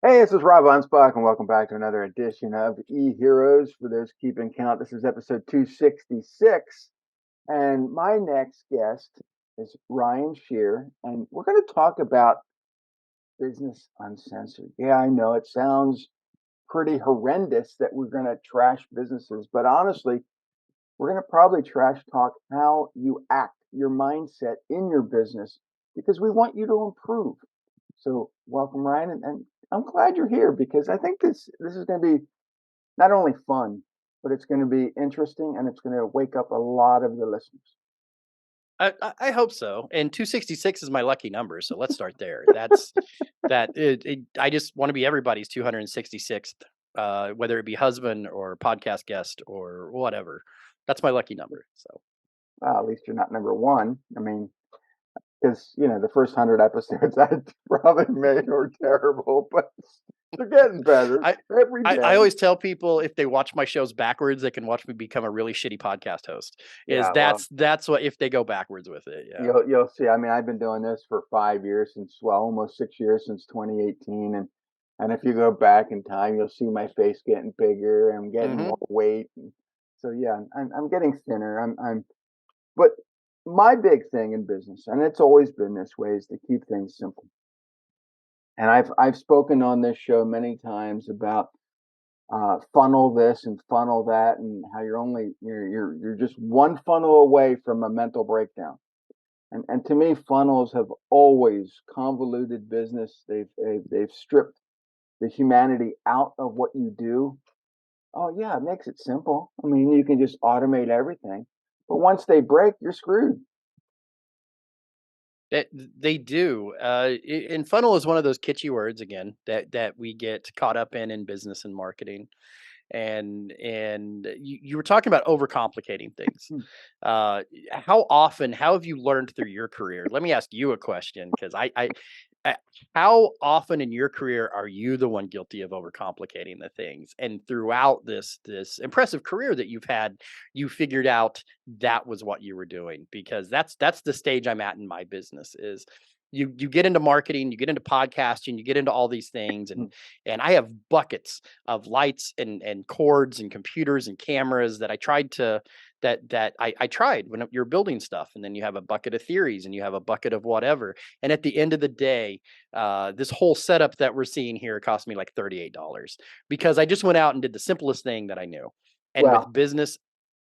Hey, this is Rob Anspach, and welcome back to another edition of E-Heroes. For those keeping count, this is episode 266, and my next guest is Ryan Shear, and we're going to talk about business uncensored. Yeah, I know it sounds pretty horrendous that we're going to trash businesses, but honestly, we're going to probably trash talk how you act, your mindset in your business, because we want you to improve. So welcome, Ryan, and I'm glad you're here because I think this is going to be not only fun, but it's going to be interesting and it's going to wake up a lot of the listeners. I hope so. And 266 is my lucky number, so let's start there. That's that. I just want to be everybody's 266th, whether it be husband or podcast guest or whatever. That's my lucky number. So Well, at least you're not number one. I mean, because the first 100 episodes I probably made were terrible, but they're getting better I, every I day. always tell people if they watch my shows backwards, they can watch me become a really shitty podcast host. Is Yeah, well, that's what if they go backwards with it? Yeah. you'll see. I mean, I've been doing this for 5 years almost 6 years since 2018, and if you go back in time, you'll see my face getting bigger. I'm getting hmm more weight. So yeah, I'm getting thinner. But my big thing in business, and it's always been this way, is to keep things simple. And I've spoken on this show many times about funnel this and funnel that, and how you're just one funnel away from a mental breakdown. And to me, funnels have always convoluted business. They've stripped the humanity out of what you do. Oh yeah, it makes it simple. I mean, you can just automate everything. But once they break, you're screwed. That they do. And funnel is one of those kitschy words again that we get caught up in business and marketing. And you were talking about overcomplicating things. Hmm. How have you learned through your career? Let me ask you a question because I how often in your career are you the one guilty of overcomplicating the things? And throughout this impressive career that you've had, you figured out that was what you were doing because that's the stage I'm at in my business is you get into marketing, you get into podcasting, you get into all these things and I have buckets of lights and cords and computers and cameras that I tried to I tried when you're building stuff, and then you have a bucket of theories and you have a bucket of whatever. And at the end of the day, this whole setup that we're seeing here cost me like $38 because I just went out and did the simplest thing that I knew. And with Well, business,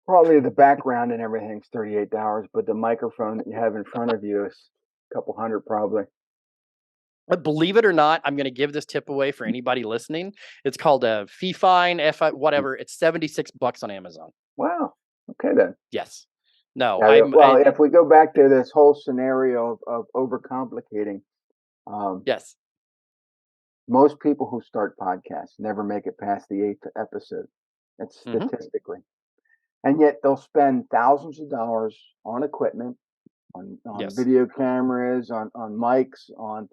probably the background and everything's $38, but the microphone that you have in front of you is a couple hundred probably. believe it or not, I'm going to give this tip away for anybody listening. It's called a fee fine, whatever. It's $76 on Amazon. Wow. Okay then. Yes. No, Yeah. Well, if we go back to this whole scenario of overcomplicating, um, yes. most people who start podcasts never make it past the eighth episode. That's hmm statistically, and yet they'll spend thousands of dollars on equipment, on Yes. video cameras, on mics, on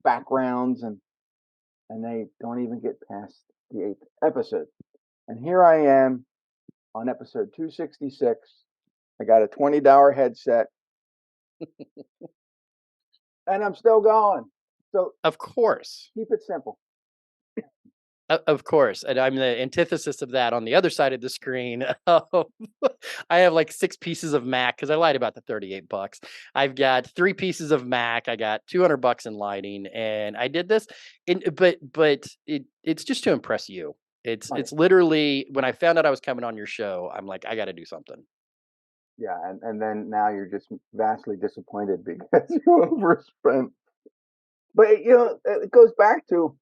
backgrounds, and they don't even get past the eighth episode. And here I am on episode 266. I got a $20 headset and I'm still going. So Of course. keep it simple. Of course, and I'm the antithesis of that on the other side of the screen. I have like 6 pieces of Mac because I lied about the $38. I've got 3 pieces of Mac, I got $200 in lighting, and I did this but it's just to impress you. Right. It's literally when I found out I was coming on your show, I'm like, "I gotta do something." Yeah. And then now you're just vastly disappointed because you overspent. But, it goes back to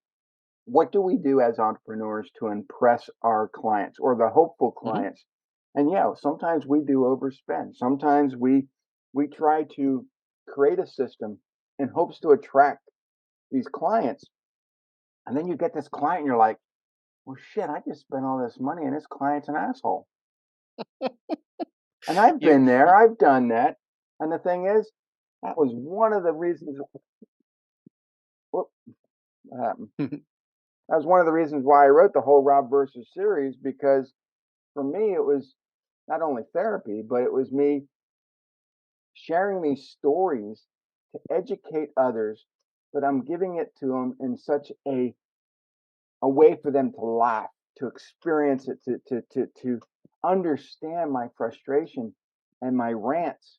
what do we do as entrepreneurs to impress our clients or the hopeful Mhm. clients? And yeah, sometimes we do overspend. Sometimes we try to create a system in hopes to attract these clients. And then you get this client and you're like, well, shit, I just spent all this money and this client's an asshole. And I've You been there, I've done that. And the thing is, that was one of the reasons. Whoop, what happened? That was one of the reasons why I wrote the whole Rob versus series because for me, it was not only therapy, but it was me sharing these stories to educate others, but I'm giving it to them in such a a way for them to laugh, to experience it, to understand my frustration and my rants.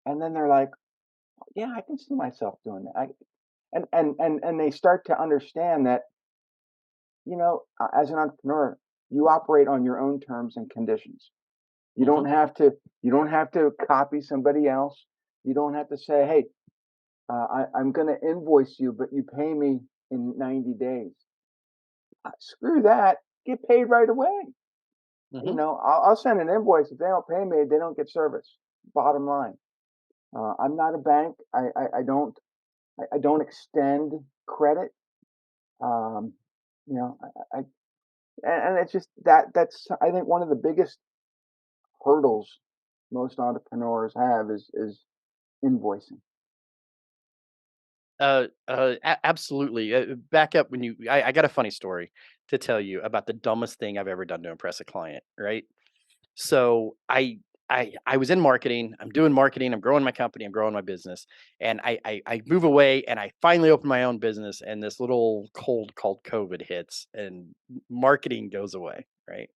And then they're like, yeah, I can see myself doing that. And they start to understand that, as an entrepreneur, you operate on your own terms and conditions. You don't Mhm. have to you don't have to copy somebody else. You don't have to say, hey, I'm going to invoice you, but you pay me in 90 days. Screw that. Get paid right away. Mhm. I'll send an invoice. If they don't pay me, they don't get service. Bottom line. I'm not a bank. I don't extend credit. Um, you know, and it's just that's I think one of the biggest hurdles most entrepreneurs have is invoicing. Absolutely. Back up when I got a funny story to tell you about the dumbest thing I've ever done to impress a client, right? So I was in marketing. I'm doing marketing. I'm growing my company. I'm growing my business, and I move away, and I finally open my own business. And this little cold called COVID hits, and marketing goes away, right?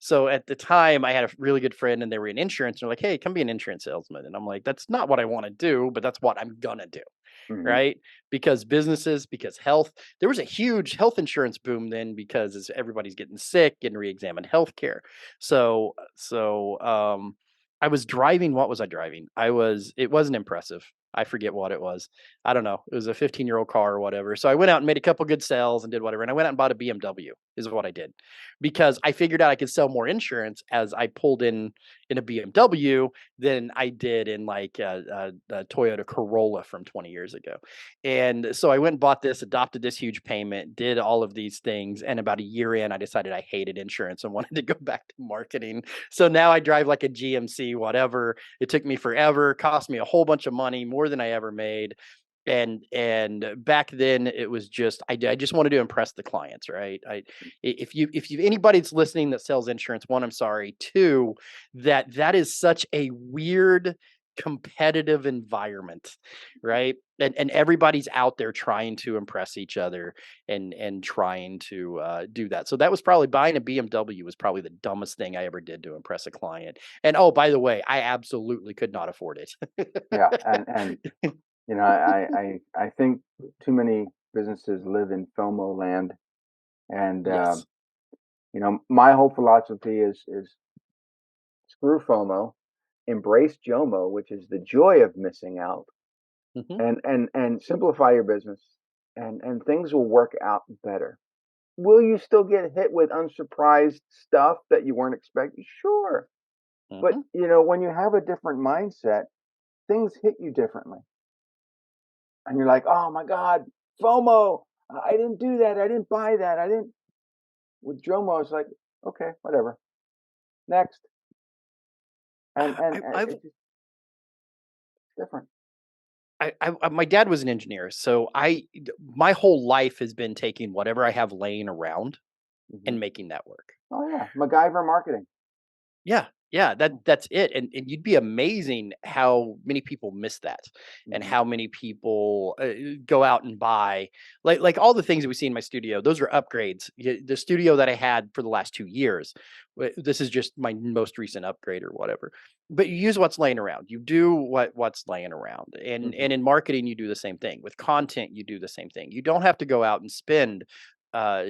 So at the time, I had a really good friend, and they were in insurance. And they're like, "Hey, come be an insurance salesman." And I'm like, "That's not what I want to do, but that's what I'm gonna do." Hmm. Right? Because businesses, because health, there was a huge health insurance boom then because as everybody's getting sick, getting re-examined healthcare. So I was driving. What was I driving? It wasn't impressive. I forget what it was. I don't know. It was a 15-year-old car or whatever. So I went out and made a couple good sales and did whatever. And I went out and bought a BMW is what I did because I figured out I could sell more insurance as I pulled in a BMW than I did in like a Toyota Corolla from 20 years ago. And so I went and bought this, adopted this huge payment, did all of these things. And about a year in, I decided I hated insurance and wanted to go back to marketing. So now I drive like a GMC, whatever. It took me forever, cost me a whole bunch of money, more than I ever made. And back then it was just I just wanted to impress the clients, right? If you anybody that's listening that sells insurance, one, I'm sorry. Two, that is such a weird competitive environment, right? And everybody's out there trying to impress each other and trying to do that. So that was probably buying a BMW was probably the dumbest thing I ever did to impress a client. And oh, by the way, I absolutely could not afford Yeah, it. and I think too many businesses live in FOMO land, and Yes. my whole philosophy is screw FOMO, embrace JOMO, which is the joy of missing out, Hmm. and simplify your business, and things will work out better. Will you still get hit with unsurprised stuff that you weren't expecting? Sure, but Hmm. when you have a different mindset, things hit you differently, and you're like, oh my god, FOMO. I didn't do that. I didn't buy that. I didn't. With JOMO, it's like, okay, whatever. Next, and I've it's just different. my dad was an engineer, so my whole life has been taking whatever I have laying around Hmm. and making that work. Oh yeah, MacGyver marketing. Yeah, yeah, Yeah. that's it, and you'd be amazing how many people miss that, and Hmm. how many people, go out and buy like all the things that we see in my studio, those are upgrades. The studio that I had for the last 2 years, this is just my most recent upgrade or whatever, but you use what's laying around. You do what's laying around, and Hmm. in marketing, you do the same thing. With content, you do the same thing. You don't have to go out and spend,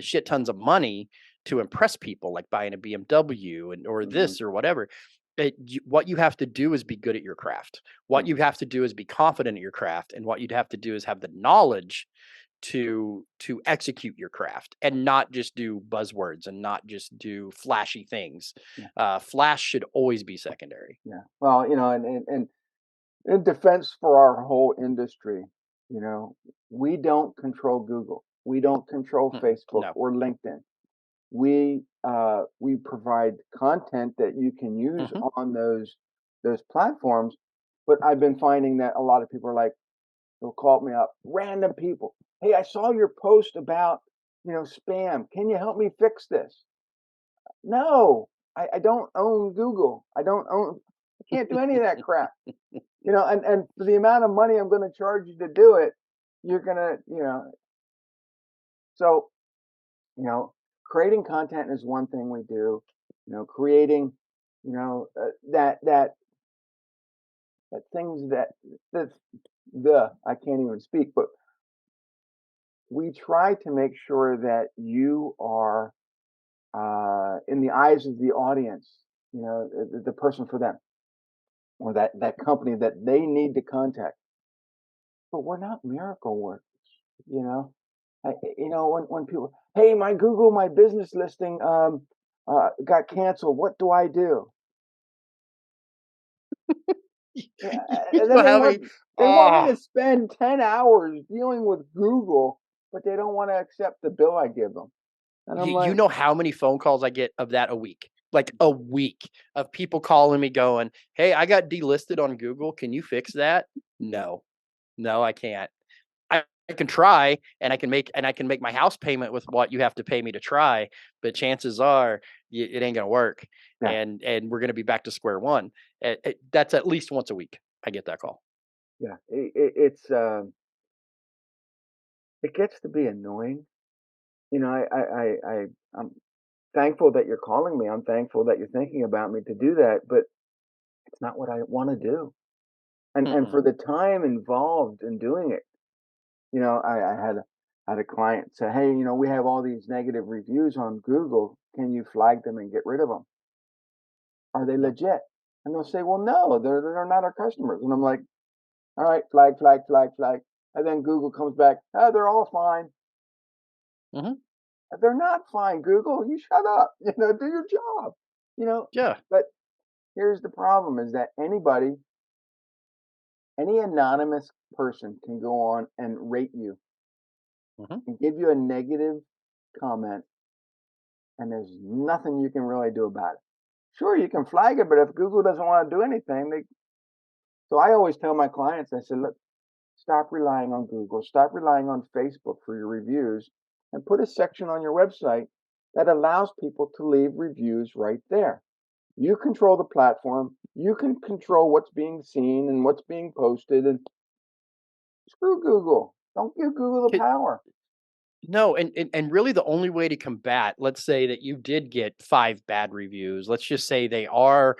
shit tons of money to impress people like buying a BMW or Hmm. this or whatever. What you have to do is be good at your craft. What you Hmm. have to do is be confident at your craft, and what you'd have to do is have the knowledge to execute your craft and not just do buzzwords and not just do flashy things. Yeah, Flash should always be secondary. yeah. Well, and in defense for our whole industry, you know, we don't control Google. We don't control Mm-mm, Facebook no. or LinkedIn. We provide content that you can use Hmm. on those platforms. But I've been finding that a lot of people are like, they'll call me up, random people. Hey, I saw your post about spam. Can you help me fix this? No, I don't own Google. I can't do any of that crap. And for the amount of money I'm going to charge you to do it, you're gonna. So You know, creating content is one thing we do. Creating, that things that the I can't even speak, but we try to make sure that you are in the eyes of the audience, the person for them or that company that they need to contact. But we're not miracle workers, you know. When people, hey, my business listing got canceled. What do I do? Yeah, You and then know how many they want me oh, to spend 10 hours dealing with Google, but they don't want to accept the bill I give them. And I'm you like, know how many phone calls I get of that a week? Like a week of people calling me going, "Hey, I got delisted on Google. Can you fix that?" No. No, I can't. I can try and I can make my house payment with what you have to pay me to try, but chances are it ain't gonna work, yeah, and we're gonna be back to square one. That's at least once a week. I get that call. yeah. It gets to be annoying. I'm thankful that you're calling me. I'm thankful that you're thinking about me to do that, but it's not what I want to do. And Mm-mm. for the time involved in doing it, I had a client say, "Hey, we have all these negative reviews on Google. Can you flag them and get rid of them? Are they Yep. legit?" And they'll say, "Well, no, they're not our customers." And I'm like, "All right, flag, flag, flag, flag." And then Google comes back, "Oh, they're all fine." Hmm. They're not fine, Google. You shut up. Do your job. You know, Yeah. but here's the problem: is that any anonymous person can go on and rate you Hmm. and give you a negative comment, and there's nothing you can really do about it. Sure, you can flag it, but if Google doesn't want to do anything, so I always tell my clients, I said, look, stop relying on Google, stop relying on Facebook for your reviews, and put a section on your website that allows people to leave reviews right there. You control the platform, you can control what's being seen and what's being posted, and screw Google. Don't give Google the power. No, and really the only way to combat, let's say that you did get 5 bad reviews. Let's just say they aren't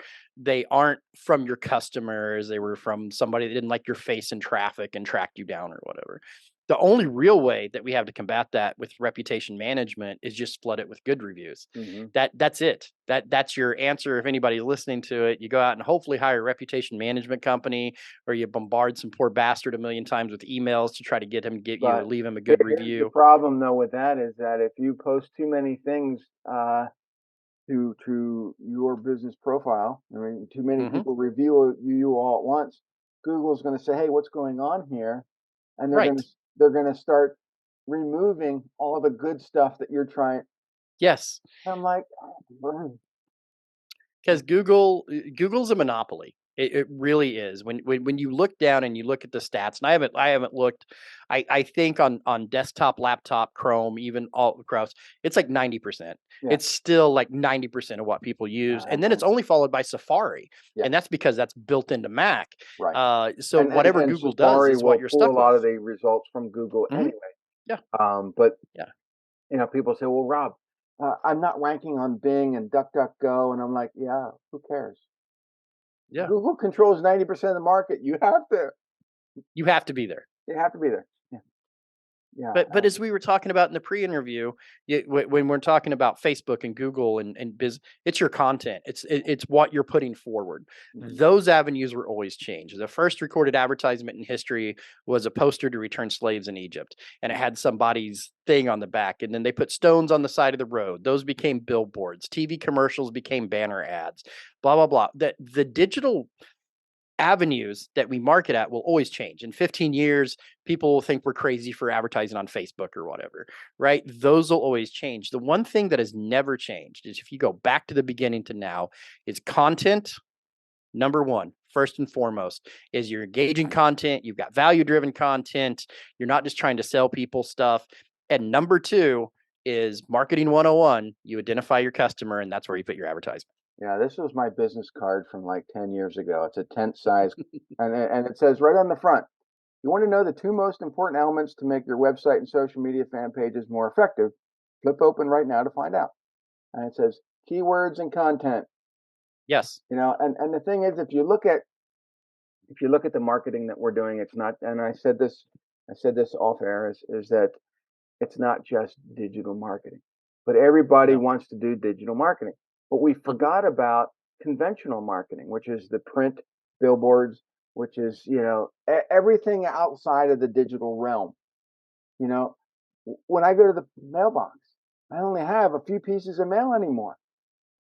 from your customers, they were from somebody that didn't like your face in traffic and tracked you down or whatever. The only real way that we have to combat that with reputation management is just flood it with good reviews. Hmm. That's it. That's your answer if anybody's listening to it. You go out and hopefully hire a reputation management company, or you bombard some poor bastard a million times with emails to try to get him to get you or But leave him a good here's the review. problem, though, with that is that if you post too many things to your business profile, I mean, too many Mhm. people review you all at once, Google's going to say, "Hey, what's going on here?" And Right. they're going to start removing all of the good stuff that you're trying. Yes. I'm like, Because Google's a monopoly. It really is. When you look down and you look at the stats, and I haven't looked. I think on desktop, laptop, Chrome, even all across, it's like 90%. yeah, It's still like 90% of what people use, and then it's and only followed by Safari, and yes, that's because that's built into Mac. right. So And whatever Google does Safari is what will you're pull a stuck with. lot of the results from Google Mhm. anyway. Yeah. But Yeah. people say, "Well, Rob, I'm not ranking on Bing and DuckDuckGo," and I'm like, "Yeah, who cares? Yeah. Google controls 90% of the market. You have to be there. You have to be there." Yeah, yeah, But as we were talking about in the pre-interview, when we're talking about Facebook and Google and it's your content. It's what you're putting forward. mhm, Those avenues were always changed. The first recorded advertisement in history was a poster to return slaves in Egypt, and it had somebody's thing on the back. And then they put stones on the side of the road. Those became billboards. TV commercials became banner ads. Blah blah blah. The digital avenues that we market at will always change. In 15 years, people will think we're crazy for advertising on Facebook or whatever, right? Those will always change. The one thing that has never changed is if you go back to the beginning to now, is content. Number one, first and foremost, is you're engaging content, you've got value driven content, you're not just trying to sell people stuff. And number two is marketing 101. You identify your customer, and that's where you put your advertisement. yeah. This was my business card from like 10 years ago. It's a tent size, and it says right on the front, "You want to know the two most important elements to make your website and social media fan pages more effective? Flip open right now to find out. And it says keywords and content. Yes. And the thing is, if you look at the marketing that we're doing, it's not. And I said this off air is that it's not just digital marketing, but everybody No. wants to do digital marketing. But we forgot about conventional marketing, which is the print billboards, which is, everything outside of the digital realm. You know, when I go to the mailbox, I only have a few pieces of mail anymore.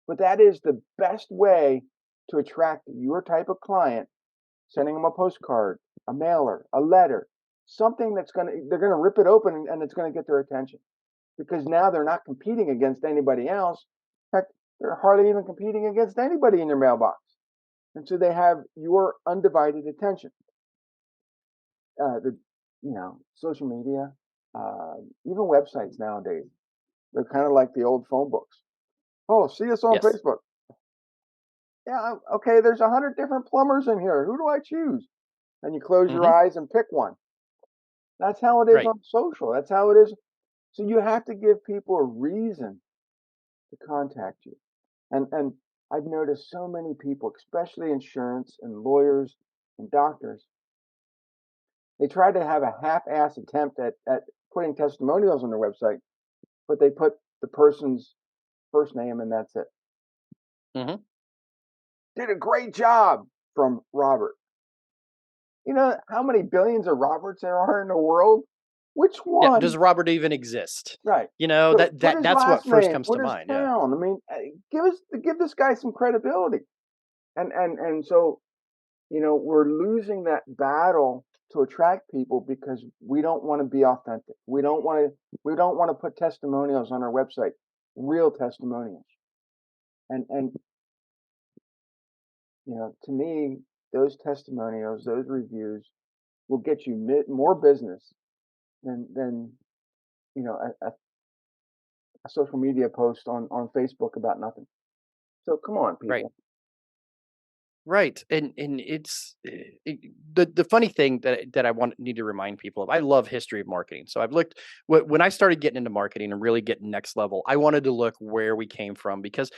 But that is the best way to attract your type of client, sending them a postcard, a mailer, a letter, something they're going to rip it open and it's going to get their attention because now they're not competing against anybody else. In fact, they're hardly even competing against anybody in their mailbox. And so they have your undivided attention. The social media, even websites nowadays, they're kind of like the old phone books. Oh, see us on Yes. Facebook. Yeah, okay. There's 100 different plumbers in here. Who do I choose? And you close your Hmm. eyes and pick one. That's how it is Right. on social. That's how it is. So you have to give people a reason to contact you. And I've noticed so many people, especially insurance and lawyers and doctors, they try to have a half-ass attempt at putting testimonials on their website, but they put the person's first name and that's it. Hmm. Did a great job from Robert. You know how many billions of Roberts there are in the world? Which Yeah. Does one? Robert even exist? Right. That Put his that's what last first name, comes put to his mind. Yeah. town. I mean, give this guy some credibility. And so, we're losing that battle to attract people because we don't want to be authentic. We don't want to put testimonials on our website, real testimonials. And to me, those testimonials, those reviews will get you more business than a social media post on Facebook about nothing. So come on, Right. people. Right, and the funny thing that I need to remind people of. I love history of marketing, so I've looked when I started getting into marketing and really getting next level. I wanted to look where we came from because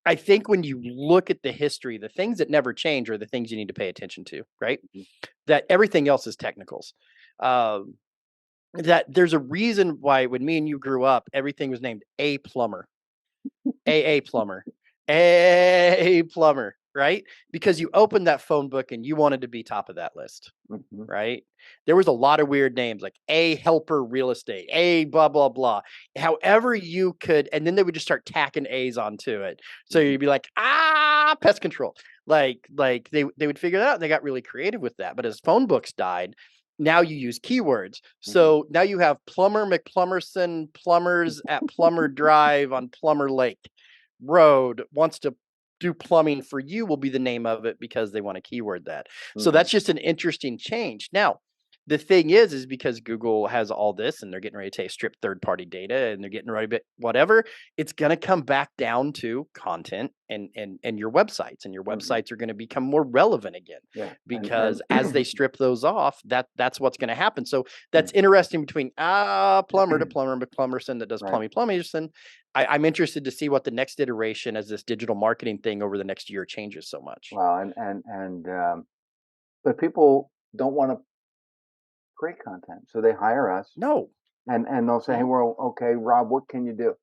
I think when you look at the history, the things that never change are the things you need to pay attention to. Right, Mhm. that everything else is technicals. Um, that there's a reason why when me and you grew up, everything was named a plumber. A plumber. A plumber, right? Because you opened that phone book and you wanted to be top of that list, Mhm. right? There was a lot of weird names like A helper real estate, A blah blah blah. However you could, and then they would just start tacking A's onto it. So Mhm. you'd be like, pest control. Like they would figure that out. And they got really creative with that. But as phone books died, now you use keywords. Mhm. So now you have Plumber McPlummerson plumbers at Plumber Drive on Plumber Lake Road wants to do plumbing for you will be the name of it because they want to keyword that. So Mhm. that's just an interesting change. Now, the thing is because Google has all this and they're getting ready to strip third party data and they're getting ready to whatever, it's going to come back down to content and your websites, and your Mhm. websites are going to become more relevant again Yeah. And because as they strip those off, that's what's going to happen. So that's Mm. interesting between plumber to plumber McPlumberson that does Right. plumbing. I'm interested to see what the next iteration as this digital marketing thing over the next year changes so much. Wow. And but people don't want to create content, so they hire us, No. and they'll say, "Hey, Mhm, well, okay, Rob, what can you do?"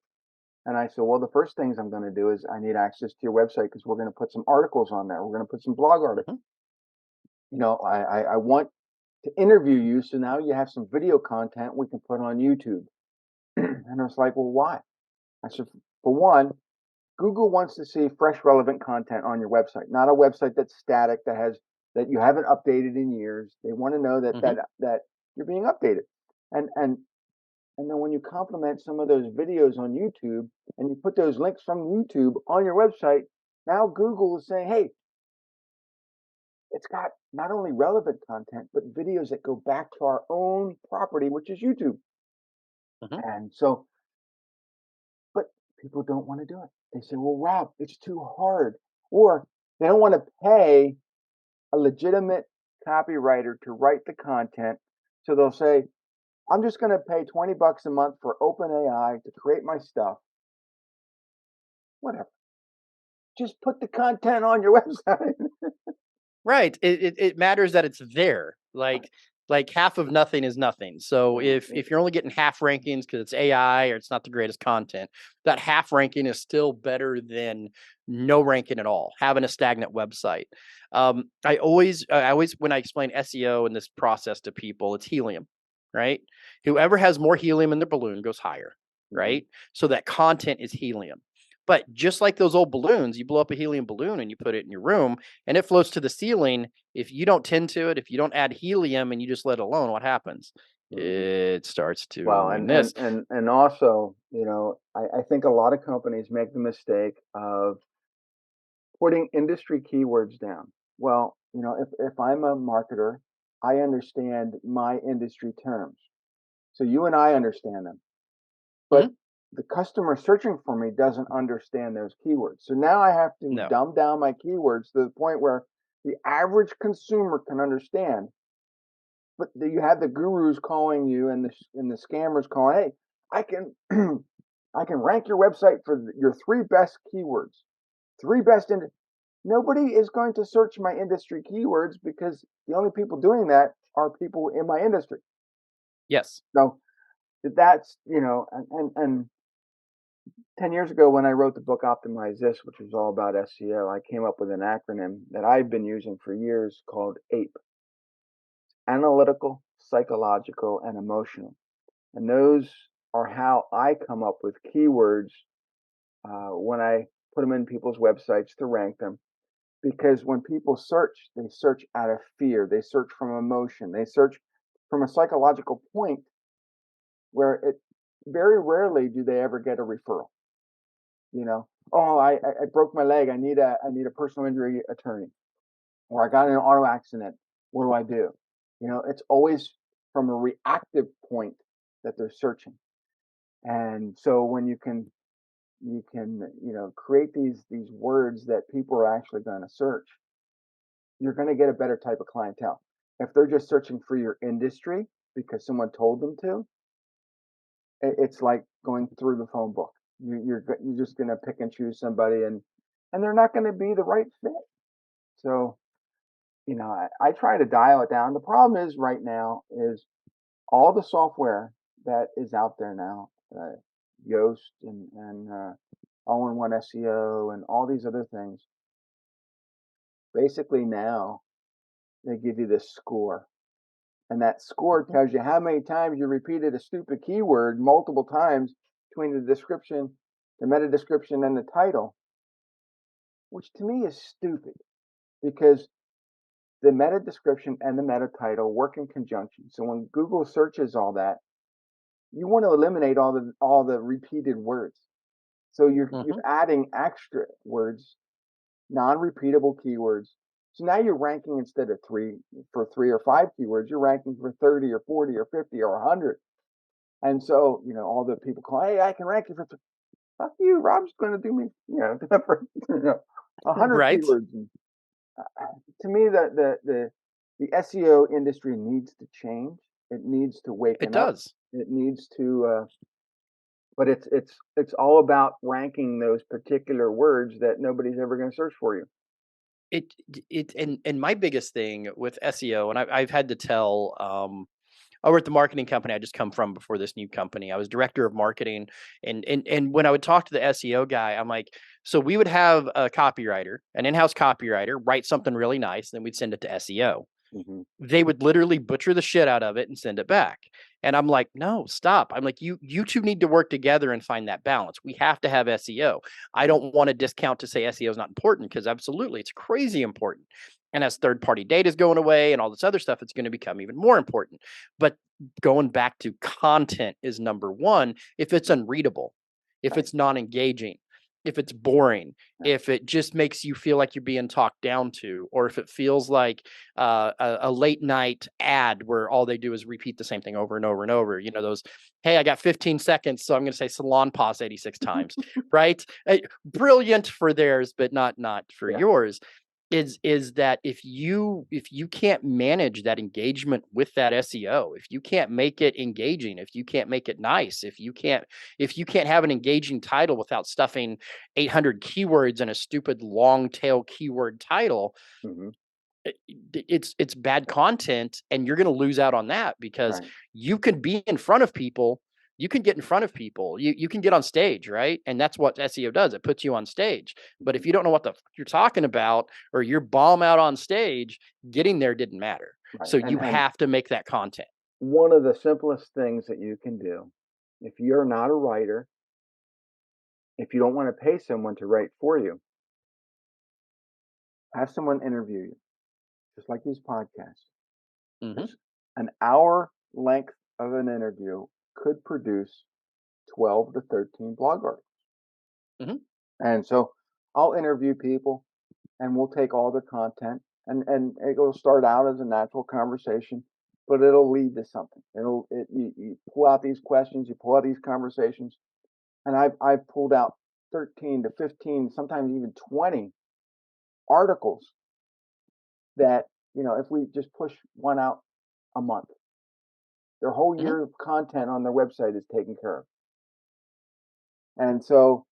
And I said, "Well, the first things I'm going to do is I need access to your website because we're going to put some articles on there. We're going to put some blog articles. mhm, I want to interview you, so now you have some video content we can put on YouTube." And I was like, "Well, why?" I said, "For one, Google wants to see fresh, relevant content on your website, not a website that's static that you haven't updated in years. They want to know that mhm, you're being updated. And and and then when you complement some of those videos on YouTube and you put those links from YouTube on your website, now Google is saying, hey, it's got not only relevant content, but videos that go back to our own property, which is YouTube. mhm. And so, but people don't want to do it. They say, well, Rob, it's too hard. Or they don't want to pay a legitimate copywriter to write the content. So they'll say, I'm just going to pay $20 a month for OpenAI to create my stuff. Whatever. Just put the content on your website. Right. It matters that it's there. Like half of nothing is nothing. So Yeah, if you're only getting half rankings because it's AI or it's not the greatest content, that half ranking is still better than no ranking at all. Having a stagnant website. I always when I explain SEO and this process to people, it's helium, right? Whoever has more helium in their balloon goes higher, mhm, right? So that content is helium. But just like those old balloons, you blow up a helium balloon and you put it in your room and it floats to the ceiling. If you don't tend to it, if you don't add helium and you just let it alone, what happens? mhm. It starts Well, doing this. and also, I think a lot of companies make the mistake of putting industry keywords down. Well, if I'm a marketer, I understand my industry terms. So you and I understand them. But Mhm. the customer searching for me doesn't understand those keywords. So now I have to No. dumb down my keywords to the point where the average consumer can understand. But you have the gurus calling you and the scammers calling, hey, I can I can rank your website for your three best keywords. Three best in Nobody is going to search my industry keywords because the only people doing that are people in my industry. Yes. So that's, and 10 years ago when I wrote the book Optimize This, which was all about SEO, I came up with an acronym that I've been using for years called APE: analytical, psychological, and emotional. And those are how I come up with keywords when I put them in people's websites to rank them. Because when people search, they search out of fear, they search from emotion, they search from a psychological point where it very rarely do they ever get a referral. Oh, I broke my leg. I need a personal injury attorney, or I got in an auto accident. What do I do? It's always from a reactive point that they're searching. And so when you can create these words that people are actually going to search, you're going to get a better type of clientele. If they're just searching for your industry because someone told them to, it's like going through the phone book. You're just going to pick and choose somebody, and they're not going to be the right fit. So I try to dial it down. The problem is right now is all the software that is out there now, Yoast and all-in-one SEO and all these other things. Basically now they give you this score, and that score Mhm. tells you how many times you repeated a stupid keyword multiple times between the description, the meta description, and the title, which to me is stupid because the meta description and the meta title work in conjunction. So when Google searches all that, you want to eliminate all the repeated words. So you're Mhm. adding extra words, non-repeatable keywords. So now you're ranking instead of three or five keywords, you're ranking for 30 or 40 or 50 or 100. And so, all the people call, hey, I can rank you for fuck you, Rob's going to do me, for 100 Right. keywords. And to me, the SEO industry needs to change. It needs to It waken up. does. It needs to, but it's all about ranking those particular words that nobody's ever going to search for you. It and my biggest thing with SEO, and I've had to tell over at the marketing company I just come from before this new company. I was director of marketing, and when I would talk to the SEO guy, I'm like, so we would have a copywriter, an in-house copywriter, write something really nice, then we'd send it to SEO. Hmm. They would literally butcher the shit out of it and send it back. And I'm like, no, stop. I'm like, you two need to work together and find that balance. We have to have SEO. I don't want to discount to say SEO is not important because absolutely it's crazy important. And as third party data is going away and all this other stuff, it's going to become even more important. But going back to content is number one. If it's unreadable, if Right. it's non engaging, if it's boring, Yeah. if it just makes you feel like you're being talked down to, or if it feels like a late night ad where all they do is repeat the same thing over and over and over. You know, those, hey, I got 15 seconds, so I'm going to say salon pause 86 times, right? Brilliant for theirs, but not for Yeah. yours. is that if you can't manage that engagement with that SEO, if you can't make it engaging, if you can't make it nice, if you can't have an engaging title without stuffing 800 keywords in a stupid long tail keyword title, Hmm. it's bad content, and you're going to lose out on that because Right. you can be in front of people. You can get in front of people. You can get on stage, right? And that's what SEO does. It puts you on stage. But Hmm. if you don't know what the fuck you're talking about, or you're bomb out on stage, getting there didn't matter. Right. So And you have to make that content. one of the simplest things that you can do, if you're not a writer, if you don't want to pay someone to write for you, have someone interview you, just like these podcasts. Hmm. Just an hour length of an interview could produce 12 to 13 blog articles. Hmm. And so I'll interview people and we'll take all their content, and it will start out as a natural conversation, but it'll lead to something. You pull out these questions, you pull out these conversations, and I've pulled out 13 to 15, sometimes even 20 articles that, if we just push one out a month, their whole Hmm. year of content on their website is taken care of. And so,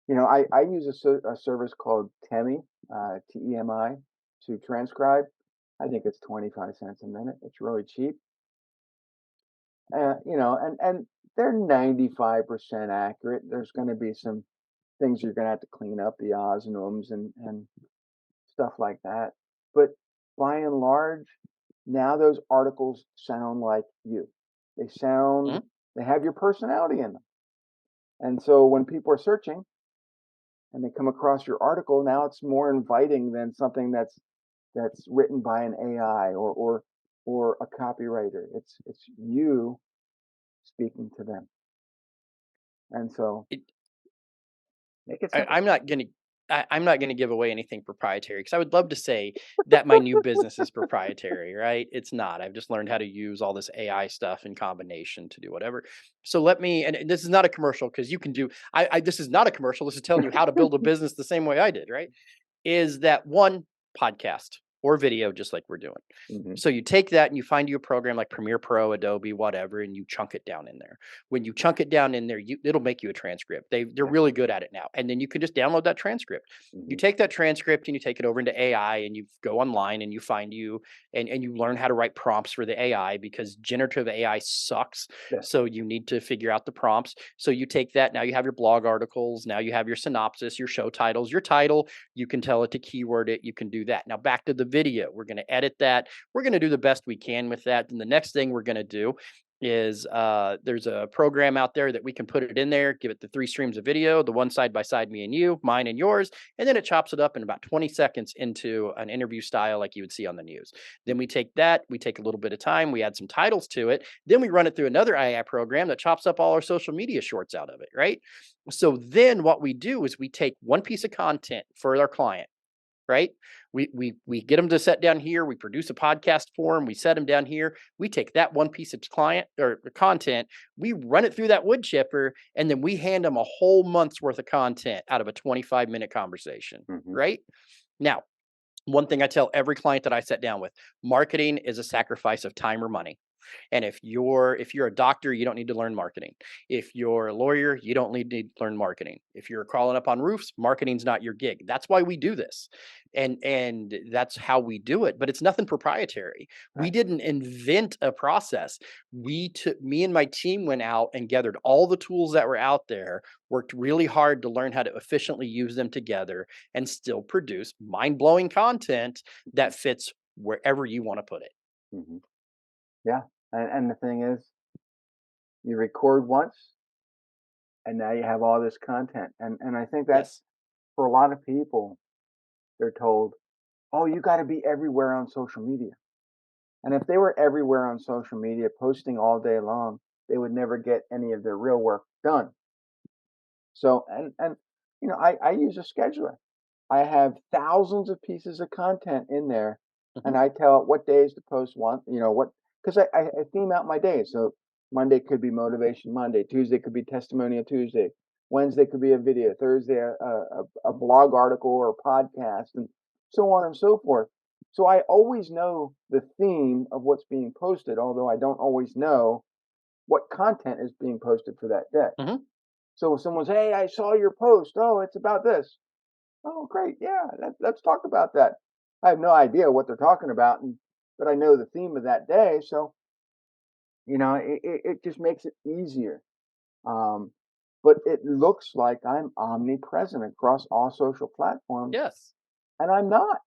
I use a service called Temi, Temi, to transcribe. I think it's 25 cents a minute. It's really cheap. And they're 95% accurate. There's going to be some things you're going to have to clean up, the ahs and ums and stuff like that. But by and large, now those articles sound like you. They sound, Hmm. they have your personality in them. And so when people are searching and they come across your article, now it's more inviting than something that's written by an AI or a copywriter. It's you speaking to them. And so make it I, simple. I'm not gonna I'm not gonna give away anything proprietary because I would love to say that my new business is proprietary, right? It's not. I've just learned how to use all this AI stuff in combination to do whatever. So let me, and this is not a commercial because you can do. This is not a commercial. This is telling you how to build a business the same way I did, right? Is that one podcast or video, just like we're doing. Hmm. So you take that and you find you a program like Premiere Pro, Adobe, whatever, and you chunk it down in there. When you chunk it down in there, it'll make you a transcript. They're Yeah. really good at it now. And then you can just download that transcript. You Hmm. take that transcript and you take it over into AI, and you go online and you find you and you learn how to write prompts for the AI because generative AI sucks. Yes. So you need to figure out the prompts. So you take that, now you have your blog articles, now you have your synopsis, your show titles, your title, you can tell it to keyword it, you can do that. Now back to the video. We're going to edit that. We're going to do the best we can with that. Then the next thing we're going to do is there's a program out there that we can put it in there, give it the 3 streams of video, the one side by side, me and you, mine and yours, and then it chops it up in about 20 seconds into an interview style like you would see on the news. Then we take that, we take a little bit of time, we add some titles to it, then we run it through another AI program that chops up all our social media shorts out of it, right? So then what we do is we take one piece of content for our client, right? We get them to set down here. We produce a podcast for them. We set them down here. We take that one piece of client or content, we run it through that wood chipper, and then we hand them a whole month's worth of content out of a 25-minute conversation, Hmm. right? Now, one thing I tell every client that I sit down with: marketing is a sacrifice of time or money. And if you're a doctor, you don't need to learn marketing. If you're a lawyer, you don't need to learn marketing. If you're crawling up on roofs, marketing's not your gig. That's why we do this. And that's how we do it, but it's nothing proprietary. We Right. didn't invent a process. Me and my team went out and gathered all the tools that were out there, worked really hard to learn how to efficiently use them together and still produce mind-blowing content that fits wherever you want to put it. Hmm. Yeah. And the thing is, you record once and now you have all this content. And I think that's Yes. for a lot of people, they're told, oh, you got to be everywhere on social media. And if they were everywhere on social media posting all day long, they would never get any of their real work done. So, I use a scheduler. I have thousands of pieces of content in there, Mhm. and I tell it what days to post one, because I theme out my days. So Monday could be motivation Monday, Tuesday could be testimonial Tuesday, Wednesday could be a video, Thursday a blog article or a podcast, and so on and so forth. So I always know the theme of what's being posted, although I don't always know what content is being posted for that day. Mhm. So if someone's, hey, I saw your post. Oh, it's about this. Oh, great. Yeah, let's talk about that. I have no idea what they're talking about, but I know the theme of that day. So, it just makes it easier. Um, but it looks like I'm omnipresent across all social platforms, Yes. and I'm not.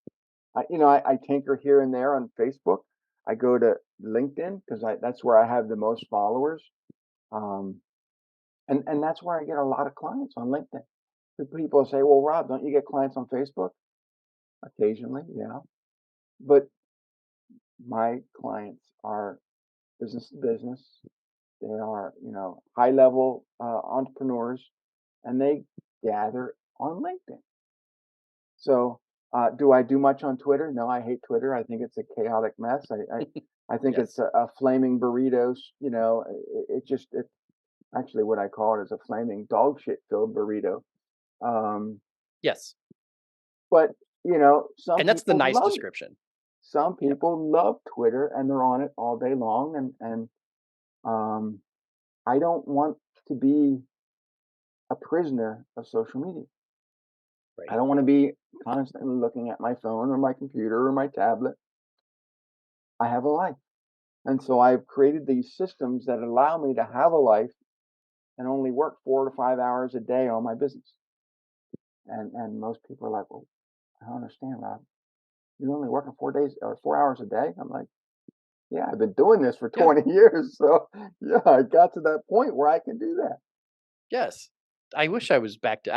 I tinker here and there on Facebook. I go to LinkedIn because that's where I have the most followers. Um, and that's where I get a lot of clients on LinkedIn. People say, "Well, Rob, don't you get clients on Facebook?" Occasionally, yeah. But my clients are business to business. They are, high level entrepreneurs, and they gather on LinkedIn. So, do I do much on Twitter? No, I hate Twitter. I think it's a chaotic mess. I think it's Yes. a flaming burritos. It actually what I call it is a flaming dog shit filled burrito. Um, Yes. but some And that's the people nice love it. description. Some Yep. people love Twitter and they're on it all day long. And um, I don't want to be a prisoner of social media. I Right. don't want to be constantly looking at my phone or my computer or my tablet. I have a life. And so I've created these systems that allow me to have a life and only work 4 to 5 hours a day on my business. And most people are like, well, I don't understand, Rob. You're only working 4 days or 4 hours a day? I'm like, yeah, I've been doing this for Yeah. 20 years. So yeah, I got to that point where I can do that. Yes. I wish I was back to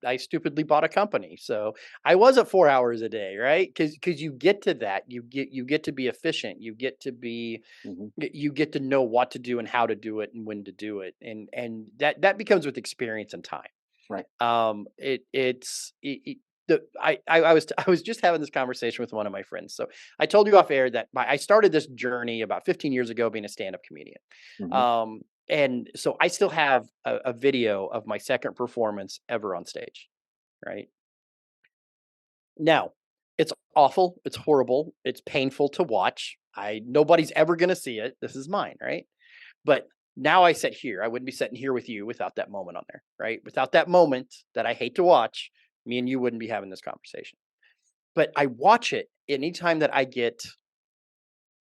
I stupidly bought a company. So I was at 4 hours a day, right? Because you get to that. You get to be efficient. You get to be Hmm. you get to know what to do and how to do it and when to do it. And that becomes with experience and time. Right. I was just having this conversation with one of my friends. So I told you off air that I started this journey about 15 years ago being a stand-up comedian. Hmm. And so I still have a video of my second performance ever on stage. Right now, it's awful. It's horrible. It's painful to watch. Nobody's ever going to see it. This is mine. Right. But now I sit here. I wouldn't be sitting here with you without that moment on there, right? Without that moment that I hate to watch, me and you wouldn't be having this conversation. But I watch it anytime that I get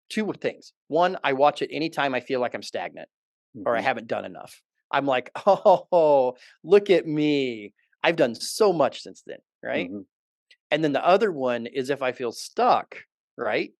two things. One, I watch it anytime I feel like I'm stagnant or I Hmm. haven't done enough. I'm like, oh, look at me. I've done so much since then, right? Hmm. And then the other one is if I feel stuck, right?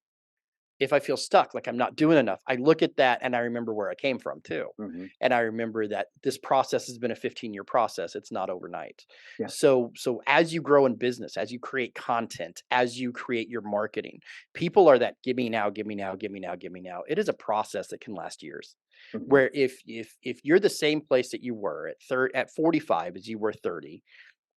If I feel stuck, like I'm not doing enough, I look at that and I remember where I came from too. Hmm. And I remember that this process has been a 15-year process. It's not overnight. Yes. So as you grow in business, as you create content, as you create your marketing, people are that give me now, give me now, give me now, give me now. It is a process that can last years. Hmm. Where if you're the same place that you were at 45 as you were 30,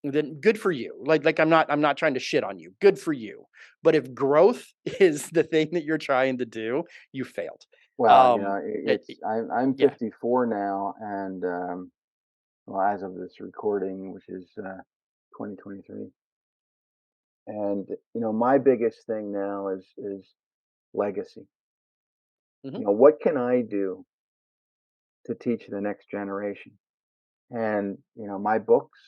then good for you. Like I'm not trying to shit on you. Good for you. But if growth is the thing that you're trying to do, you failed. Well, Um I'm yeah. 54 now, and well, as of this recording, which is 2023, and my biggest thing now is legacy. Mhm. What can I do to teach the next generation? And my books,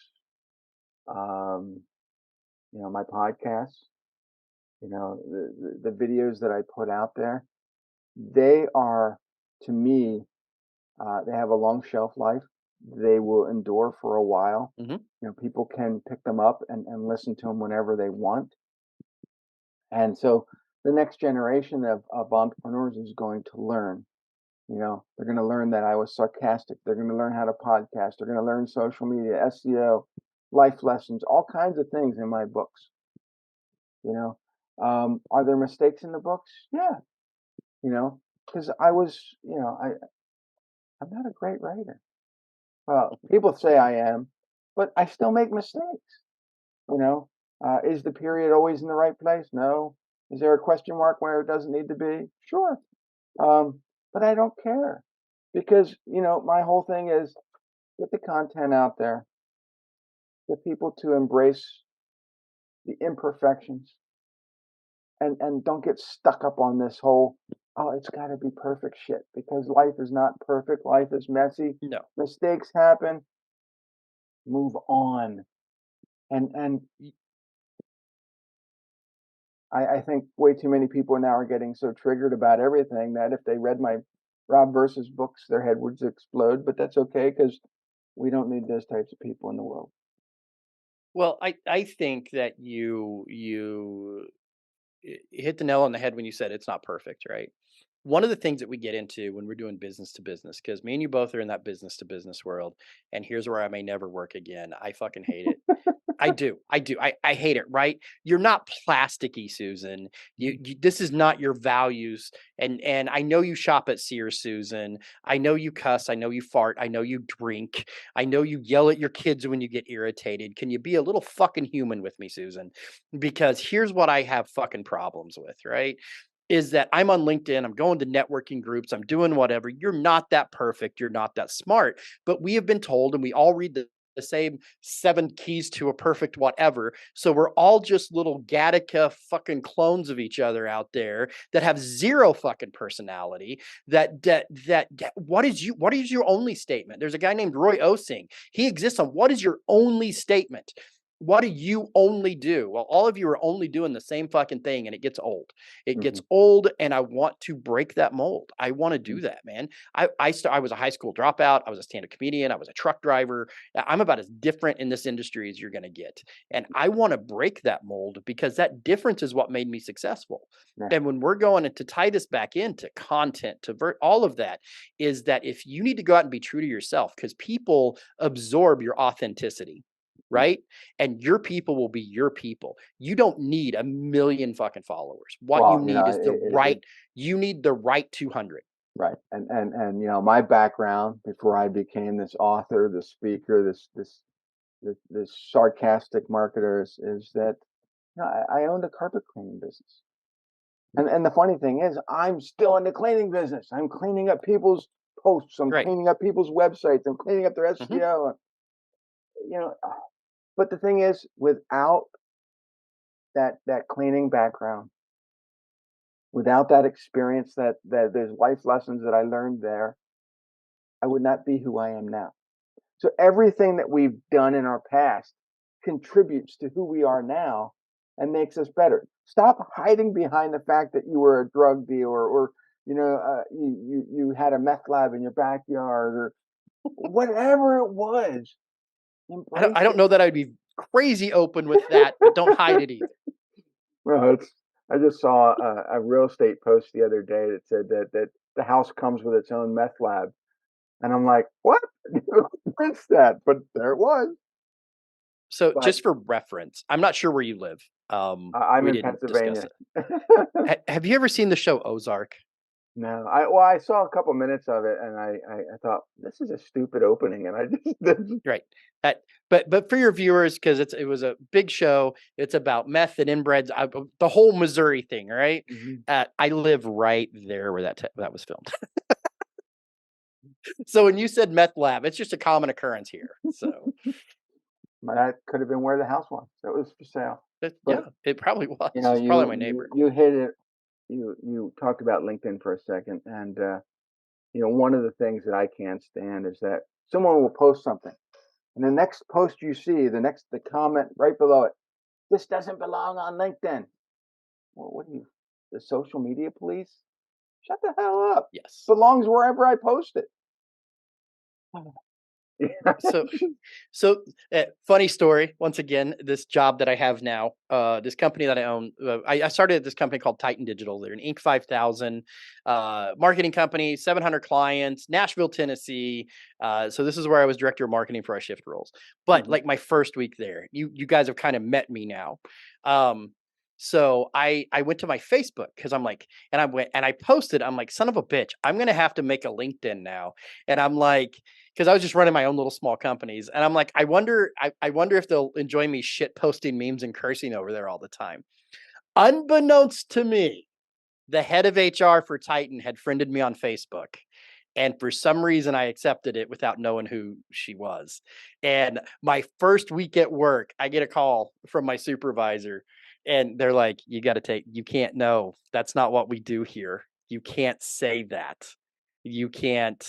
um, my podcasts, the videos that I put out there, they are, to me, they have a long shelf life. They will endure for a while. Mhm. People can pick them up and listen to them whenever they want. And so the next generation of entrepreneurs is going to learn. They're going to learn that I was sarcastic. They're going to learn how to podcast. They're going to learn social media, SEO, life lessons, all kinds of things in my books. You know, are there mistakes in the books? Yeah, because I was, I'm not a great writer. Well, people say I am, but I still make mistakes. You know, is the period always in the right place? No. Is there a question mark where it doesn't need to be? Sure. But I don't care because my whole thing is get the content out there, get people to embrace the imperfections, and don't get stuck up on this whole, oh, it's got to be perfect shit, because life is not perfect. Life is messy. No. Mistakes happen. Move on. And I think way too many people now are getting so triggered about everything that if they read my Rob versus books, their head would explode. But that's okay, because we don't need those types of people in the world. Well, I think that you hit the nail on the head when you said it's not perfect, right? One of the things that we get into when we're doing business to business, because me and you both are in that business to business world, and here's where I may never work again. I fucking hate it. I do. I do. I hate it, right? You're not plasticky, Susan. You this is not your values. And I know you shop at Sears, Susan. I know you cuss. I know you fart. I know you drink. I know you yell at your kids when you get irritated. Can you be a little fucking human with me, Susan? Because here's what I have fucking problems with, right? Is that I'm on LinkedIn, I'm going to networking groups, I'm doing whatever. You're not that perfect, you're not that smart, but we have been told, and we all read the same 7 keys to a perfect whatever. So we're all just little Gattaca fucking clones of each other out there that have zero fucking personality. What is your only statement? There's a guy named Roy Osing. He exists on what is your only statement? What do you only do? Well, all of you are only doing the same fucking thing, and it gets old. It Mm-hmm. gets old, and I want to break that mold. I want to Mm-hmm. do that, man. I was a high school dropout. I was a stand-up comedian. I was a truck driver. I'm about as different in this industry as you're going to get. And I want to break that mold, because that difference is what made me successful. Yeah. And when we're going to tie this back into content, all of that, is that if you need to go out and be true to yourself, because people absorb your authenticity, Yeah. right? And your people will be your people. You don't need a million fucking followers. What you Well, need is it you need the right 200. right. And my background before I became this author, this speaker, this sarcastic marketer is that I owned a carpet cleaning business. And the funny thing is, I'm still in the cleaning business. I'm cleaning up people's posts. I'm Right. cleaning up people's websites. I'm cleaning up their Hmm. SEO. You know, but the thing is, without that cleaning background, without that experience, that there's life lessons that I learned there, I would not be who I am now. So everything that we've done in our past contributes to who we are now and makes us better. Stop hiding behind the fact that you were a drug dealer, or you had a meth lab in your backyard, or whatever it was. I Embrace don't it. know that I'd be crazy open with that, but don't hide it either. Well, it's. I just saw a real estate post the other day that said that the house comes with its own meth lab, and I'm like, what? What's that? But there it was. So But just for reference, I'm not sure where you live. I'm We in didn't discuss Pennsylvania. it. Have you ever seen the show Ozark? No, I saw a couple minutes of it, and I thought this is a stupid opening, and I just didn't. Right. That, but for your viewers, because it was a big show. It's about meth and inbreds, the whole Missouri thing, right? Mhm. I live right there where that was filmed. So when you said meth lab, it's just a common occurrence here. So That could have been where the house was. That was for sale. But yeah, it probably was. you know, It's probably you my you neighbor. you hit it. You talked about LinkedIn for a second, and one of the things that I can't stand is that someone will post something, and the next post you see, the comment right below it, this doesn't belong on LinkedIn. Well, what are you, the social media police? Shut the hell up. Yes. Belongs wherever I post it. So funny story. Once again, this job that I have now, this company that I own, I started at this company called Titan Digital. They're an Inc. 5000 marketing company, 700 clients, Nashville, Tennessee. So this is where I was director of marketing for our shift roles. But Mhm. like my first week there, you guys have kind of met me now. Um, so I went to my Facebook because I'm like, and I went and I posted. I'm like, son of a bitch, I'm gonna have to make a LinkedIn now. And I'm like, because I was just running my own little small companies, and I'm like, I wonder if they'll enjoy me shit posting memes and cursing over there all the time. Unbeknownst to me, the head of HR for Titan had friended me on Facebook, And for some reason, I accepted it without knowing who she was. And my first week at work, I get a call from my supervisor, and they're like, you can't know. That's not what we do here. You can't say that. You can't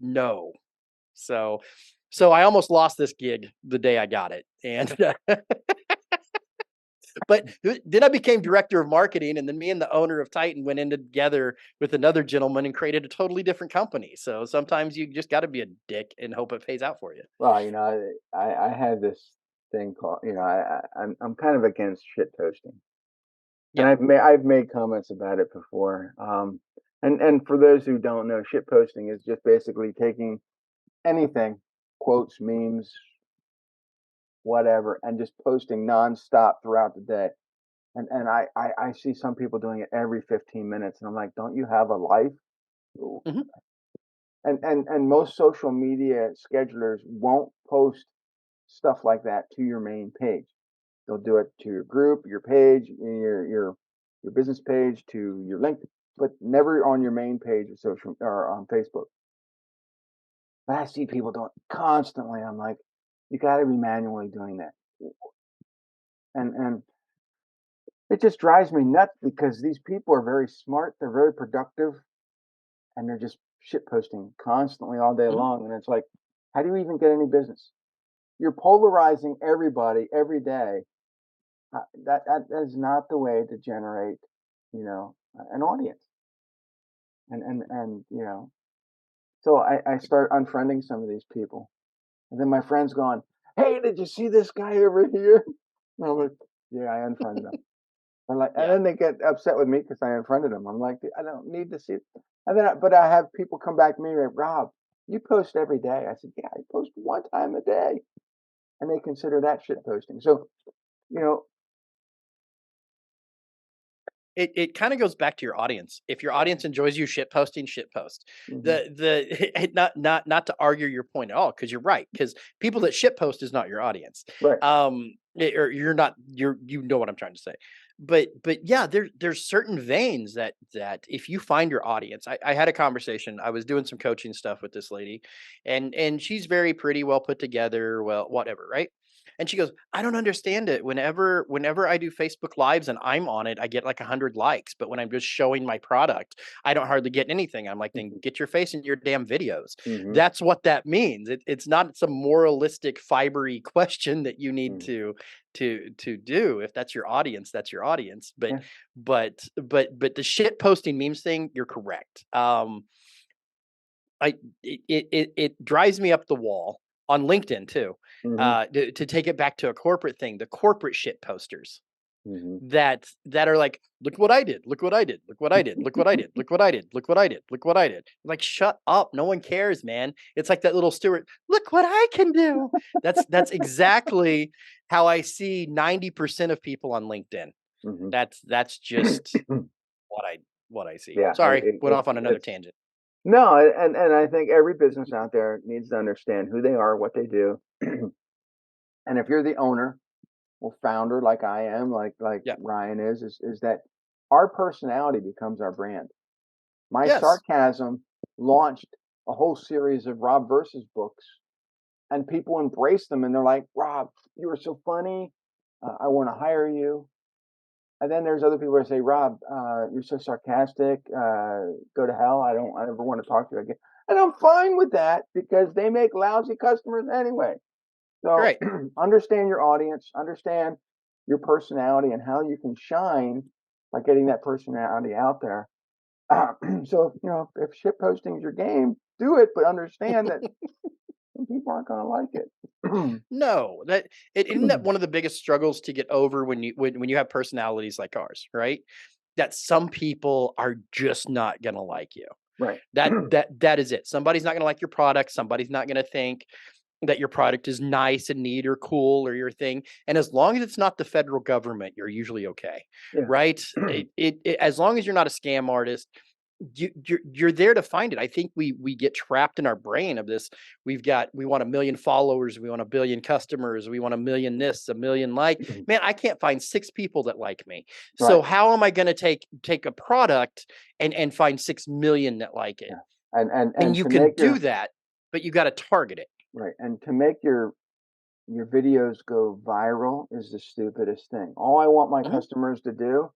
no. So, so I almost lost this gig the day I got it. And but then I became director of marketing, and then me and the owner of Titan went in together with another gentleman and created a totally different company. So sometimes you just got to be a dick and hope it pays out for you. Well, I have this thing called, I'm kind of against shit posting, and Yeah. I've made comments about it before. And for those who don't know, shit posting is just basically taking anything, quotes, memes, whatever, and just posting nonstop throughout the day. And I see some people doing it every 15 minutes, and I'm like, don't you have a life? Mhm. And most social media schedulers won't post stuff like that to your main page. They'll do it to your group, your page, your business page, to your link, but never on your main page of social or on Facebook. But I see people doing it constantly. I'm like, you got to be manually doing that, and it just drives me nuts because these people are very smart, they're very productive, and they're just shit posting constantly all day Mhm. long. And it's like, how do you even get any business? You're polarizing everybody every day. That is not the way to generate, an audience. And so I start unfriending some of these people, and then my friend's going, "Hey, did you see this guy over here?" And I'm like, "Yeah, I unfriended him." I'm like, and Yeah. then they get upset with me because I unfriended them. I'm like, I don't need to see it. And then, but I have people come back to me like, Rob, you post every day. I said, yeah, I post one time a day, and they consider that shit posting. So, you know, It kind of goes back to your audience. If your yeah, audience enjoys you shit posting, shit post. hmm The not to argue your point at all, because you're right. Because people that shit post is not your audience. right, Or you're not you know what I'm trying to say. But yeah, there's certain veins that if you find your audience, I had a conversation. I was doing some coaching stuff with this lady, and she's very pretty, well put together, well, whatever, right? And she goes, I don't understand it. Whenever I do Facebook lives and I'm on it, I get like 100 likes. But when I'm just showing my product, I don't hardly get anything. I'm like, then hmm get your face in your damn videos. hmm That's what that means. It's not some moralistic, fibery question that you need hmm to do. If that's your audience, that's your audience. But yeah, but the shit posting memes thing, you're correct. I it drives me up the wall on LinkedIn too. hmm To take it back to a corporate thing, the corporate shit posters hmm that are like, look what I did, look what I did, look what I did, look what I did, look what I did, look what I did, look what I did. Like, shut up, no one cares, man. It's like that little Stewart, look what I can do. That's exactly how I see 90% of people on LinkedIn. hmm That's just what I see. yeah, Sorry, went off on another it's tangent. no, and I think every business out there needs to understand who they are, what they do, and if you're the owner or founder, like I am, like Yeah. Ryan is that our personality becomes our brand. My Yes. sarcasm launched a whole series of Rob versus books, and people embrace them, and they're like, "Rob, you are so funny. I want to hire you." And then there's other people that say, "Rob, you're so sarcastic. Go to hell. I never want to talk to you again." And I'm fine with that because they make lousy customers anyway. So Right. understand your audience, understand your personality, and how you can shine by getting that personality out there. So if shit posting is your game, do it, but understand that some people aren't going to like it. No, that it isn't that one of the biggest struggles to get over when you have personalities like ours, right? That some people are just not gonna like you. Right. That is it. Somebody's not gonna like your product. Somebody's not gonna think that your product is nice and neat or cool or your thing. And as long as it's not the federal government, you're usually okay, Yeah. right? As long as you're not a scam artist, you're there to find it. I think we get trapped in our brain of this. We want a million followers, we want a billion customers, we want a million this, a million like. Man, I can't find 6 people that like me. So Right. how am I going to take a product and find 6 million that like it? Yeah. And and you to can make do your that, but you got to target it. right, and to make your videos go viral is the stupidest thing. All I want my Mhm. customers to do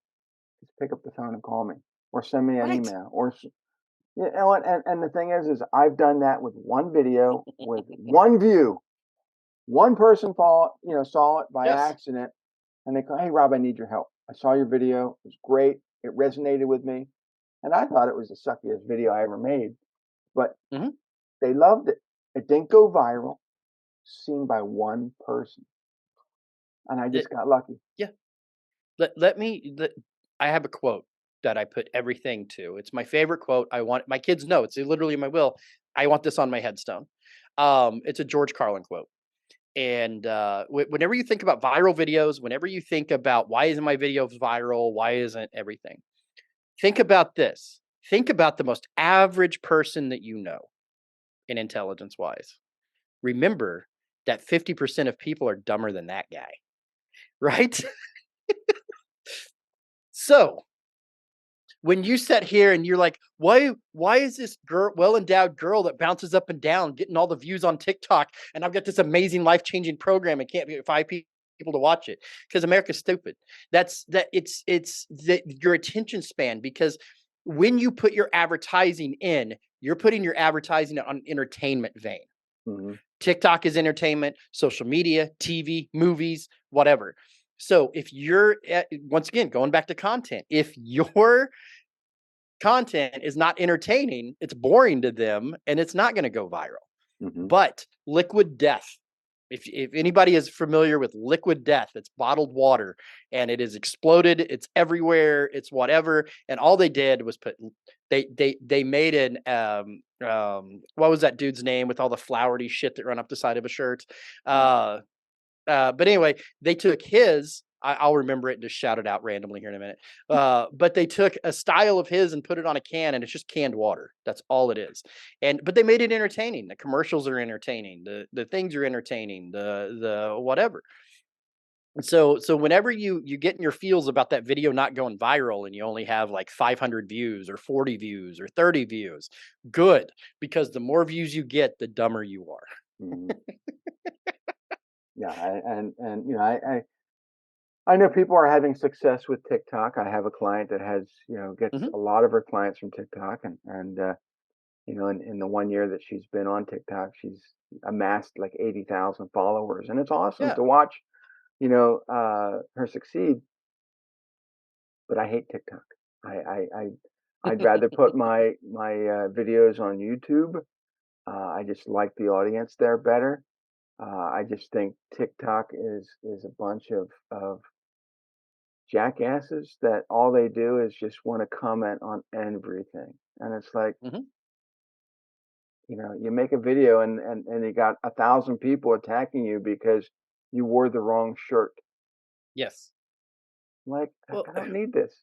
is pick up the phone and call me or send me an Right. email or you know what? And the thing is I've done that with one video with one view. One person saw it by Yes. accident and they go, "Hey Rob, I need your help. I saw your video. It was great. It resonated with me." And I thought it was the suckiest video I ever made, but Mhm. they loved it. It didn't go viral, seen by one person, and I just It got lucky. yeah. Let me let I have a quote that I put everything to. It's my favorite quote. I want my kids know it's literally in my will. I want this on my headstone. It's a George Carlin quote. And whenever you think about viral videos, whenever you think about why isn't my video viral, why isn't everything, think about this. Think about the most average person that you know in intelligence wise. Remember that 50% of people are dumber than that guy, right? So when you sit here and you're like, why is this girl, well-endowed girl that bounces up and down getting all the views on TikTok and I've got this amazing life-changing program and can't get people to watch it? Because America's stupid. It's your attention span, because when you put your advertising in, you're putting your advertising on entertainment vein. Hmm. TikTok is entertainment, social media, TV, movies, whatever. So if once again, going back to content, if your content is not entertaining, it's boring to them and it's not going to go viral. Hmm. But liquid death, if anybody is familiar with liquid death, it's bottled water and it is exploded, it's everywhere, it's whatever. And all they did was they made an what was that dude's name with all the flowery shit that run up the side of a shirt? Uh but anyway, they took his. I'll remember it and just shout it out randomly here in a minute. But they took a style of his and put it on a can, and it's just canned water. That's all it is. And but they made it entertaining. The commercials are entertaining. The things are entertaining. The whatever. So whenever you get in your feels about that video not going viral and you only have like 500 views or 40 views or 30 views, good, because the more views you get, the dumber you are. Hmm. Yeah, and I know people are having success with TikTok. I have a client that has gets Mhm. a lot of her clients from TikTok, and in the 1 year that she's been on TikTok, she's amassed like 80,000 followers, and it's awesome Yeah. to watch her succeed. But I hate TikTok. I'd rather put my videos on YouTube. I just like the audience there better. I just think TikTok is a bunch of jackasses that all they do is just want to comment on everything. And it's like, Mhm. you make a video and you got 1,000 people attacking you because you wore the wrong shirt. Yes. Like, Well, I don't need this.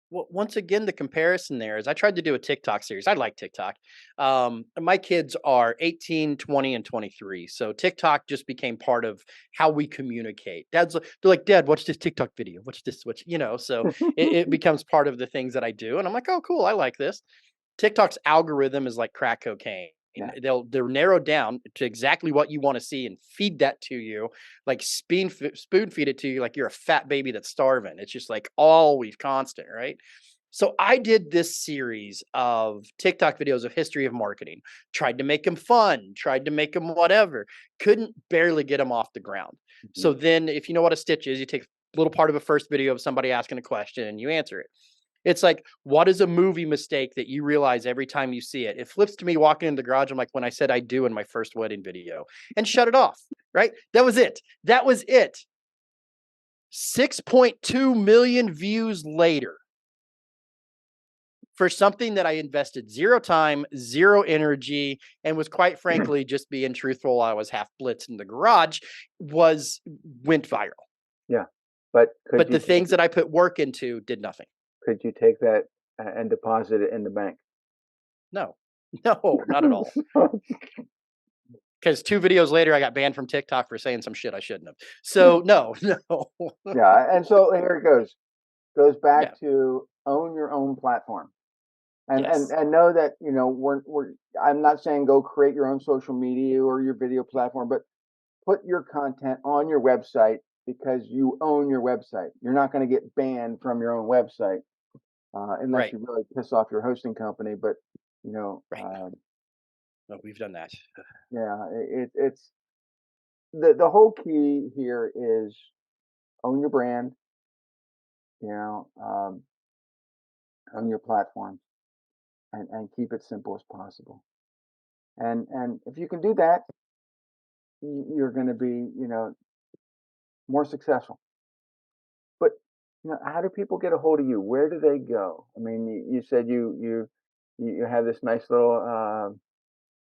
well, once again, the comparison there is I tried to do a TikTok series. I like TikTok. My kids are 18, 20, and 23. So TikTok just became part of how we communicate. They're like, Dad, watch this TikTok video. Watch this, so it becomes part of the things that I do. And I'm like, oh, cool. I like this. TikTok's algorithm is like crack cocaine. Yeah. They're narrowed down to exactly what you want to see and feed that to you, like spoon feed it to you like you're a fat baby that's starving. It's just like always constant, right? So I did this series of TikTok videos of history of marketing. Tried to make them fun, tried to make them whatever. Couldn't barely get them off the ground. Mhm. So then, if you know what a stitch is, you take a little part of a first video of somebody asking a question and you answer it. It's like, what is a movie mistake that you realize every time you see it? It flips to me walking in the garage. I'm like, when I said I do in my first wedding video, and shut it off. Right? That was it. That was it. 6.2 million views later for something that I invested zero time, zero energy, and was quite frankly just being truthful. I was half blitzed in the garage, was went viral. Yeah. But But the things that I put work into did nothing. could you take that and deposit it in the bank? No, no, not at all. Because 2 videos later, I got banned from TikTok for saying some shit I shouldn't have. So no, no. Yeah, and so here it goes. Goes Yeah. back to own your own platform. Yes. And know that, you know, we're I'm not saying go create your own social media or your video platform, but put your content on your website because you own your website. You're not going to get banned from your own website unless Right. you really piss off your hosting company. But you know, Right. No, we've done that. yeah, it's the whole key here is own your brand. You know, own your platform, and keep it simple as possible. And if you can do that, you're going to be, you know, more successful. But you know, how do people get a hold of you? Where do they go? I mean, you said you have this nice little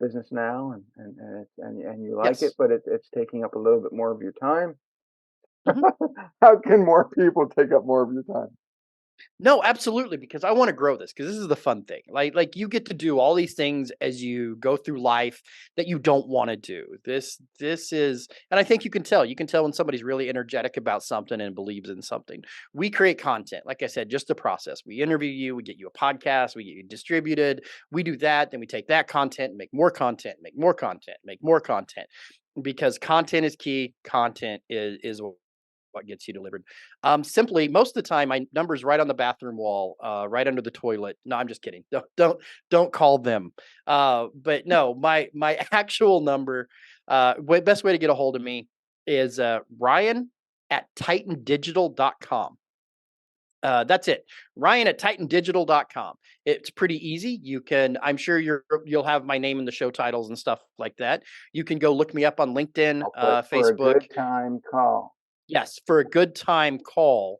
business now, and you like it, Yes. but it's taking up a little bit more of your time. Mhm. How can more people take up more of your time? No, absolutely, because I want to grow this because this is the fun thing. Like you get to do all these things as you go through life that you don't want to do. This is and I think you can tell. You can tell when somebody's really energetic about something and believes in something. We create content. Like I said, just the process. We interview you, we get you a podcast, we get you distributed. We do that, then we take that content, make more content, make more content, make more content. Because content is key. Content is what gets you delivered. Simply, most of the time, my number's right on the bathroom wall, right under the toilet. No, I'm just kidding. Don't call them. But no, my actual number, best way to get a hold of me is Ryan at titandigital.com. That's it. Ryan at titandigital.com. It's pretty easy. You can, I'm sure you'll have my name in the show titles and stuff like that. You can go look me up on LinkedIn, I'll put for a Facebook. good time call. Yes, for a good time, call.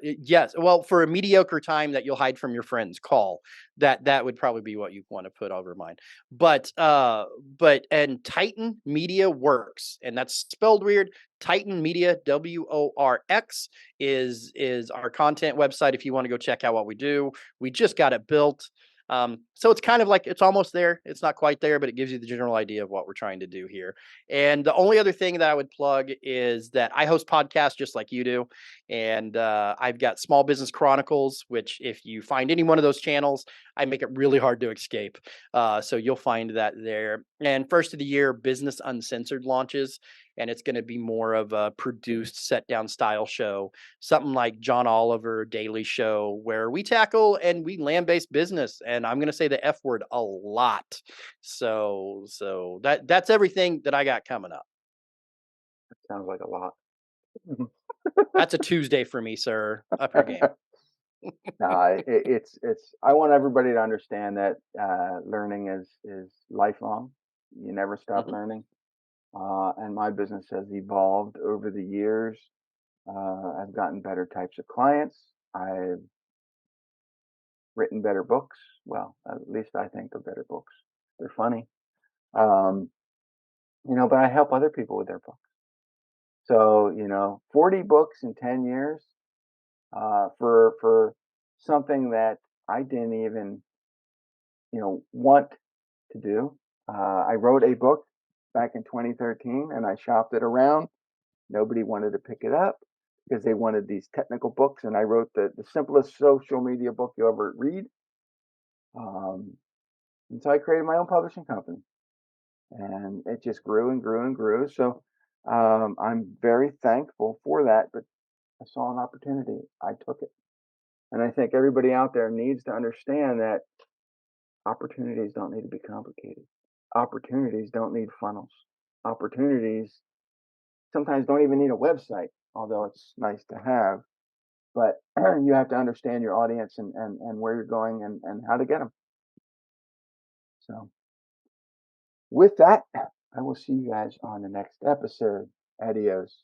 Yes, well, for a mediocre time that you'll hide from your friends, call. That would probably be what you want to put over mine. But and Titan Media Works, and that's spelled weird. Titan Media WORX is our content website if you want to go check out what we do. We just got it built. So it's kind of like it's almost there. It's not quite there, but it gives you the general idea of what we're trying to do here. And the only other thing that I would plug is that I host podcasts just like you do. And I've got Small Business Chronicles, which, if you find any one of those channels, I make it really hard to escape. So you'll find that there. And first of the year, Business Uncensored launches. And it's going to be more of a produced, set down style show, something like John Oliver Daily Show, where we tackle and we land based business. And I'm going to say the F word a lot. So that's everything that I got coming up. Sounds like a lot. That's a Tuesday for me, sir. Up your game. No, it's. I want everybody to understand that learning is lifelong. You never stop Mhm. learning. And my business has evolved over the years. I've gotten better types of clients. I've written better books. Well, at least I think they're better books. They're funny. Um, you know, but I help other people with their books. So, you know, 40 books in 10 years for something that I didn't even, you know, want to do. I wrote a book back in 2013 and I shopped it around. Nobody wanted to pick it up because they wanted these technical books. And I wrote the simplest social media book you'll ever read. Um, and so I created my own publishing company and it just grew and grew and grew. So I'm very thankful for that. But I saw an opportunity, I took it. And I think everybody out there needs to understand that opportunities don't need to be complicated. Opportunities don't need funnels. Opportunities sometimes don't even need a website, although it's nice to have. But you have to understand your audience and where you're going and how to get them. So, with that, I will see you guys on the next episode. Adios.